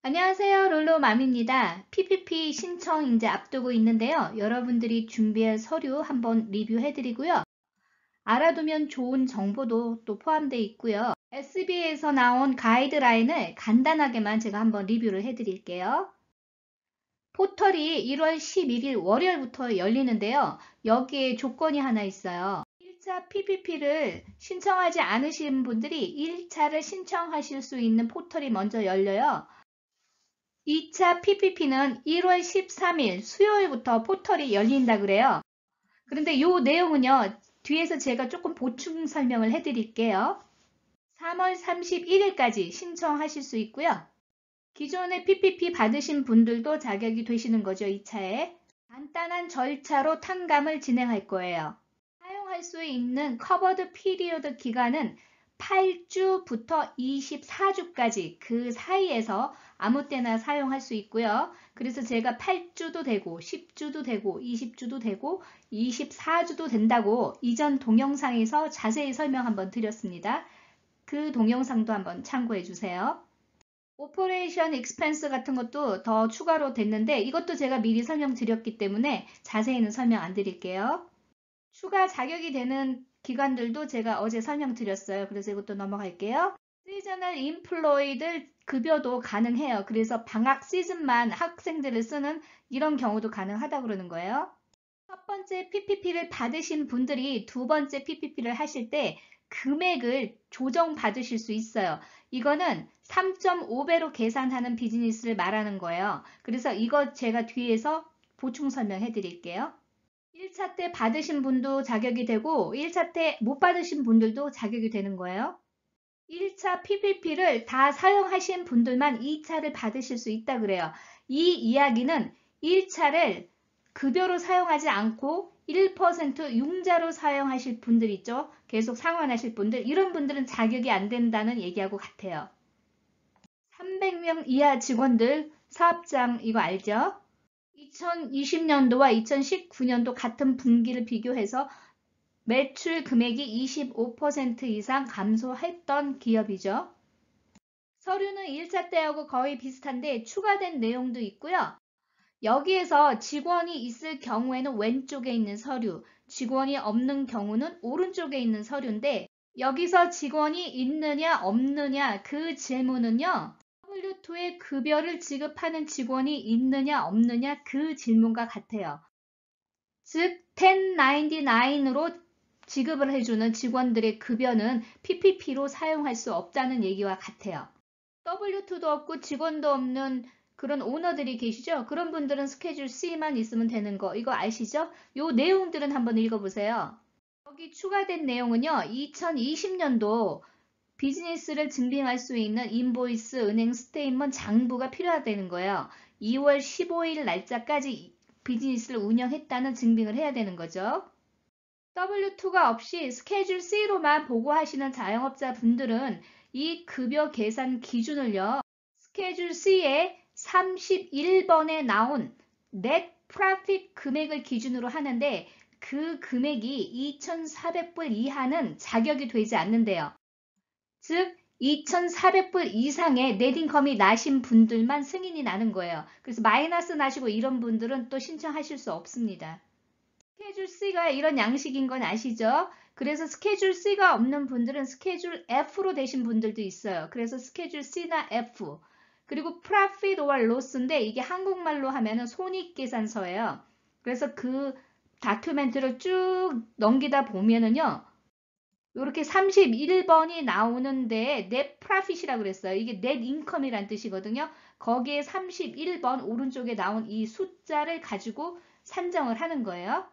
안녕하세요. 롤로맘입니다. PPP 신청 이제 앞두고 있는데요. 여러분들이 준비할 서류 한번 리뷰해드리고요. 알아두면 좋은 정보도 또 포함되어 있고요. SB에서 나온 가이드라인을 간단하게만 제가 한번 리뷰를 해드릴게요. 포털이 1월 11일 월요일부터 열리는데요. 여기에 조건이 하나 있어요. 1차 PPP를 신청하지 않으신 분들이 1차를 신청하실 수 있는 포털이 먼저 열려요. 2차 PPP는 1월 13일 수요일부터 포털이 열린다 그래요. 그런데 이 내용은요, 뒤에서 제가 조금 보충 설명을 해드릴게요. 3월 31일까지 신청하실 수 있고요. 기존에 PPP 받으신 분들도 자격이 되시는 거죠, 2차에. 간단한 절차로 탕감을 진행할 거예요. 사용할 수 있는 커버드 피리어드 기간은 8주부터 24주까지 그 사이에서 아무 때나 사용할 수 있고요. 그래서 제가 8주도 되고 10주도 되고 20주도 되고 24주도 된다고 이전 동영상에서 자세히 설명 한번 드렸습니다. 그 동영상도 한번 참고해 주세요. 오퍼레이션 익스펜스 같은 것도 더 추가로 됐는데 이것도 제가 미리 설명드렸기 때문에 자세히는 설명 안 드릴게요. 추가 자격이 되는 기관들도 제가 어제 설명드렸어요. 그래서 이것도 넘어갈게요. 시저널 인플로이들 급여도 가능해요. 그래서 방학 시즌만 학생들을 쓰는 이런 경우도 가능하다고 그러는 거예요. 첫 번째 PPP를 받으신 분들이 두 번째 PPP를 하실 때 금액을 조정받으실 수 있어요. 이거는 3.5배로 계산하는 비즈니스를 말하는 거예요. 그래서 이거 제가 뒤에서 보충 설명해 드릴게요. 1차 때 받으신 분도 자격이 되고 1차 때 못 받으신 분들도 자격이 되는 거예요. 1차 PPP를 다 사용하신 분들만 2차를 받으실 수 있다 그래요. 이 이야기는 1차를 급여로 사용하지 않고 1% 융자로 사용하실 분들 있죠. 계속 상환하실 분들, 이런 분들은 자격이 안 된다는 얘기하고 같아요. 300명 이하 직원들 사업장 이거 알죠? 2020년도와 2019년도 같은 분기를 비교해서 매출 금액이 25% 이상 감소했던 기업이죠. 서류는 1차 때하고 거의 비슷한데 추가된 내용도 있고요. 여기에서 직원이 있을 경우에는 왼쪽에 있는 서류, 직원이 없는 경우는 오른쪽에 있는 서류인데 여기서 직원이 있느냐 없느냐 그 질문은요. W2의 급여를 지급하는 직원이 있느냐 없느냐 그 질문과 같아요. 즉 1099로 지급을 해주는 직원들의 급여는 PPP로 사용할 수 없다는 얘기와 같아요. W2도 없고 직원도 없는 그런 오너들이 계시죠? 그런 분들은 스케줄 C만 있으면 되는 거 이거 아시죠? 요 내용들은 한번 읽어보세요. 여기 추가된 내용은요. 2020년도 비즈니스를 증빙할 수 있는 인보이스, 은행 스테이트먼트 장부가 필요하다는 거예요. 2월 15일 날짜까지 비즈니스를 운영했다는 증빙을 해야 되는 거죠. W2가 없이 스케줄 C로만 보고하시는 자영업자 분들은 이 급여 계산 기준을요. 스케줄 C에 31번에 나온 net profit 금액을 기준으로 하는데 그 금액이 2,400불 이하는 자격이 되지 않는데요. 즉 2,400불 이상의 넷인컴이 나신 분들만 승인이 나는 거예요. 그래서 마이너스 나시고 이런 분들은 또 신청하실 수 없습니다. 스케줄 C가 이런 양식인 건 아시죠? 그래서 스케줄 C가 없는 분들은 스케줄 F로 되신 분들도 있어요. 그래서 스케줄 C나 F. 그리고 Profit or Loss인데 이게 한국말로 하면은 손익계산서예요. 그래서 그 다큐멘트를 쭉 넘기다 보면은요. 이렇게 31번이 나오는데 net profit이라고 그랬어요. 이게 net income이란 뜻이거든요. 거기에 31번 오른쪽에 나온 이 숫자를 가지고 산정을 하는 거예요.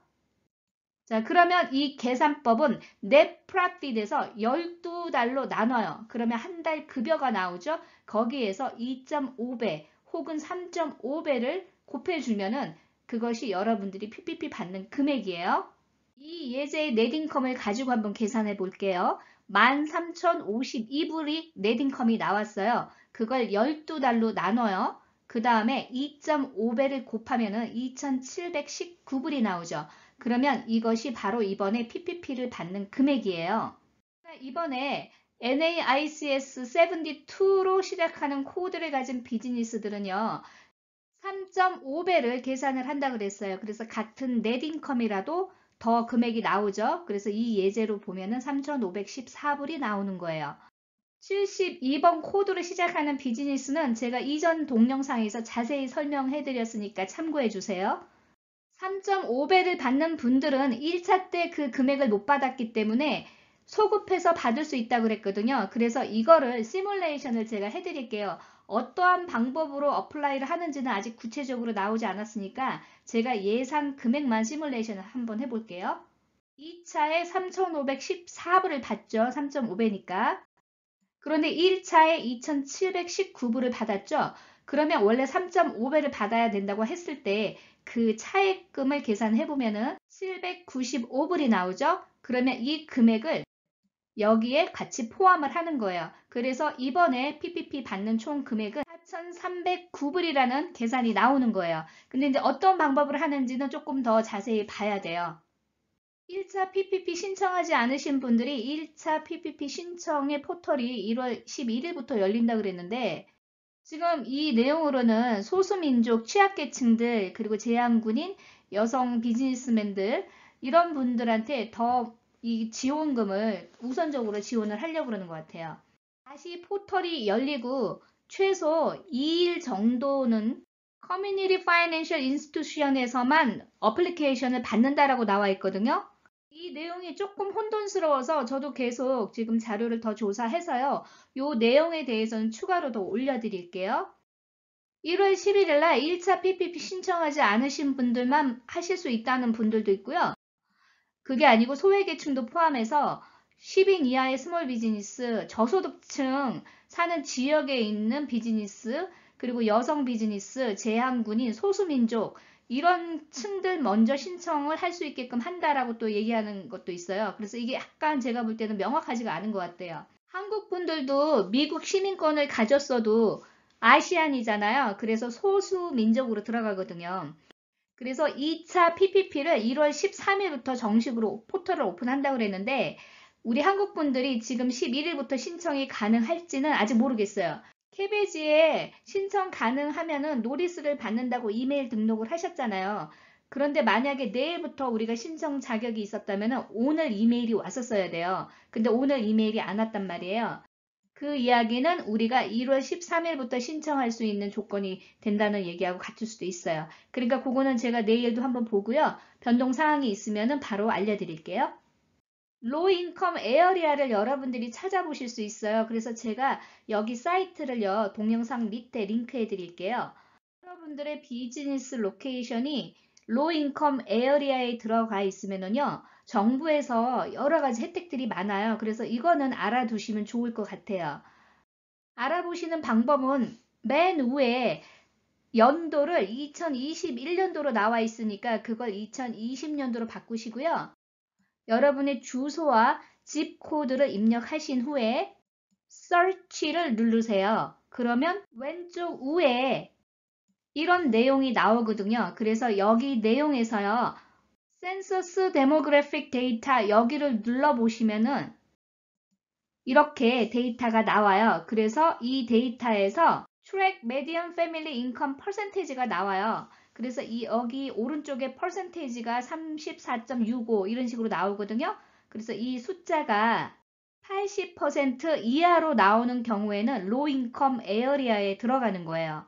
자, 그러면 이 계산법은 net profit에서 12달로 나눠요. 그러면 한 달 급여가 나오죠. 거기에서 2.5배 혹은 3.5배를 곱해주면은 그것이 여러분들이 PPP 받는 금액이에요. 이 예제의 넷인컴을 가지고 한번 계산해 볼게요. 13,052불이 넷인컴이 나왔어요. 그걸 12달로 나눠요. 그 다음에 2.5배를 곱하면 2,719불이 나오죠. 그러면 이것이 바로 이번에 PPP를 받는 금액이에요. 이번에 NAICS 72로 시작하는 코드를 가진 비즈니스들은요. 3.5배를 계산을 한다 그랬어요. 그래서 같은 넷 인컴이라도 더 금액이 나오죠. 그래서 이 예제로 보면은 3,514불이 나오는 거예요. 72번 코드로 시작하는 비즈니스는 제가 이전 동영상에서 자세히 설명해 드렸으니까 참고해 주세요. 3.5배를 받는 분들은 1차 때 그 금액을 못 받았기 때문에 소급해서 받을 수 있다고 그랬거든요. 그래서 이거를 시뮬레이션을 제가 해드릴게요. 어떠한 방법으로 어플라이를 하는지는 아직 구체적으로 나오지 않았으니까 제가 예상 금액만 시뮬레이션을 한번 해볼게요. 2차에 3,514불을 받죠. 3.5배니까. 그런데 1차에 2,719불을 받았죠. 그러면 원래 3.5배를 받아야 된다고 했을 때 그 차액금을 계산해 보면은 795불이 나오죠. 그러면 이 금액을 여기에 같이 포함을 하는 거예요. 그래서 이번에 PPP 받는 총 금액은 4,309불이라는 계산이 나오는 거예요. 근데 이제 어떤 방법을 하는지는 조금 더 자세히 봐야 돼요. 1차 PPP 신청하지 않으신 분들이 1차 PPP 신청의 포털이 1월 11일부터 열린다 그랬는데 지금 이 내용으로는 소수민족 취약계층들 그리고 제한군인 여성 비즈니스맨들 이런 분들한테 더 이 지원금을 우선적으로 지원을 하려고 그러는 것 같아요. 다시 포털이 열리고 최소 2일 정도는 커뮤니티 파이낸셜 인스티튜션에서만 어플리케이션을 받는다라고 나와 있거든요. 이 내용이 조금 혼돈스러워서 저도 계속 지금 자료를 더 조사해서요. 이 내용에 대해서는 추가로 더 올려드릴게요. 1월 11일 날 1차 PPP 신청하지 않으신 분들만 하실 수 있다는 분들도 있고요. 그게 아니고 소외계층도 포함해서 10인 이하의 스몰 비즈니스, 저소득층 사는 지역에 있는 비즈니스, 그리고 여성 비즈니스, 제한군인, 소수민족 이런 층들 먼저 신청을 할 수 있게끔 한다라고 또 얘기하는 것도 있어요. 그래서 이게 약간 제가 볼 때는 명확하지가 않은 것 같아요. 한국 분들도 미국 시민권을 가졌어도 아시안이잖아요. 그래서 소수민족으로 들어가거든요. 그래서 2차 PPP를 1월 13일부터 정식으로 포털을 오픈한다고 그랬는데 우리 한국 분들이 지금 11일부터 신청이 가능할지는 아직 모르겠어요. 캐베지에 신청 가능하면은 노리스를 받는다고 이메일 등록을 하셨잖아요. 그런데 만약에 내일부터 우리가 신청 자격이 있었다면 오늘 이메일이 왔었어야 돼요. 근데 오늘 이메일이 안 왔단 말이에요. 그 이야기는 우리가 1월 13일부터 신청할 수 있는 조건이 된다는 얘기하고 같을 수도 있어요. 그러니까 그거는 제가 내일도 한번 보고요. 변동 사항이 있으면 바로 알려드릴게요. 로우 인컴 에어리아를 여러분들이 찾아보실 수 있어요. 그래서 제가 여기 사이트를요. 동영상 밑에 링크해 드릴게요. 여러분들의 비즈니스 로케이션이 로우 인컴 에어리아에 들어가 있으면요. 정부에서 여러 가지 혜택들이 많아요. 그래서 이거는 알아두시면 좋을 것 같아요. 알아보시는 방법은 맨 위에 연도를 2021년도로 나와 있으니까 그걸 2020년도로 바꾸시고요. 여러분의 주소와 집 코드를 입력하신 후에 Search를 누르세요. 그러면 왼쪽 위에 이런 내용이 나오거든요. 그래서 여기 내용에서요. 센서스 데모그래픽 데이터 여기를 눌러보시면은 이렇게 데이터가 나와요. 그래서 이 데이터에서 트랙 median family income percentage가 나와요. 그래서 여기 오른쪽에 percentage가 34.65 이런 식으로 나오거든요. 그래서 이 숫자가 80% 이하로 나오는 경우에는 low income area에 들어가는 거예요.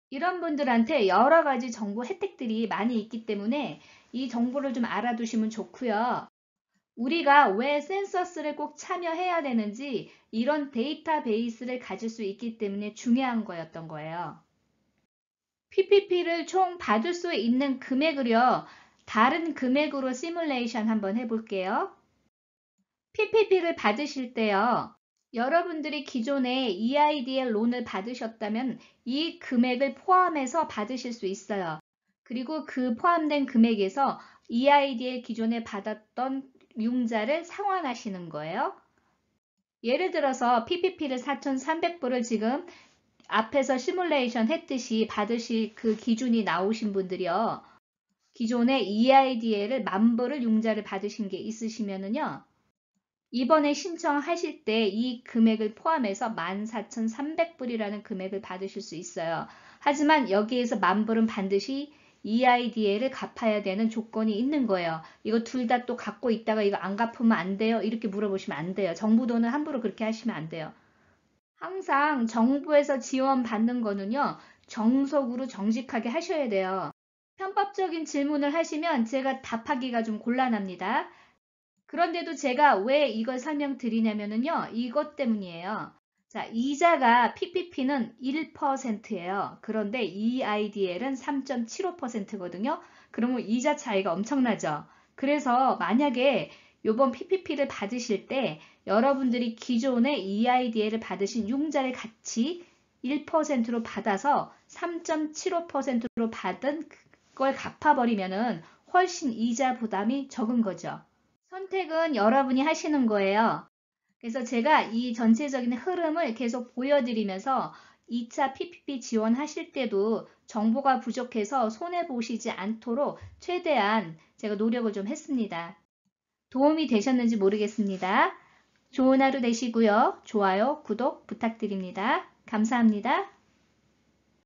이런 분들한테 여러 가지 정보 혜택들이 많이 있기 때문에 이 정보를 좀 알아두시면 좋고요. 우리가 왜 센서스를 꼭 참여해야 되는지 이런 데이터베이스를 가질 수 있기 때문에 중요한 거였던 거예요. PPP를 총 받을 수 있는 금액을요. 다른 금액으로 시뮬레이션 한번 해볼게요. PPP를 받으실 때요. 여러분들이 기존에 EIDL 론을 받으셨다면 이 금액을 포함해서 받으실 수 있어요. 그리고 그 포함된 금액에서 EIDL 기존에 받았던 융자를 상환하시는 거예요. 예를 들어서 PPP를 4,300불을 지금 앞에서 시뮬레이션 했듯이 받으실 그 기준이 나오신 분들이요. 기존에 EIDL을 10,000불을 융자를 받으신 게 있으시면은요. 이번에 신청하실 때 이 금액을 포함해서 14,300불이라는 금액을 받으실 수 있어요. 하지만 여기에서 10,000불은 반드시 EIDL을 갚아야 되는 조건이 있는 거예요. 이거 둘 다 또 갖고 있다가 이거 안 갚으면 안 돼요? 이렇게 물어보시면 안 돼요. 정부 돈은 함부로 그렇게 하시면 안 돼요. 항상 정부에서 지원받는 거는요, 정석으로 정직하게 하셔야 돼요. 편법적인 질문을 하시면 제가 답하기가 좀 곤란합니다. 그런데도 제가 왜 이걸 설명드리냐면요, 이것 때문이에요. 자, 이자가 PPP는 1%예요. 그런데 EIDL은 3.75%거든요. 그러면 이자 차이가 엄청나죠. 그래서 만약에 이번 PPP를 받으실 때 여러분들이 기존에 EIDL을 받으신 융자를 같이 1%로 받아서 3.75%로 받은 걸 갚아버리면은 훨씬 이자 부담이 적은 거죠. 선택은 여러분이 하시는 거예요. 그래서 제가 이 전체적인 흐름을 계속 보여드리면서 2차 PPP 지원하실 때도 정보가 부족해서 손해보시지 않도록 최대한 제가 노력을 좀 했습니다. 도움이 되셨는지 모르겠습니다. 좋은 하루 되시고요. 좋아요, 구독 부탁드립니다. 감사합니다.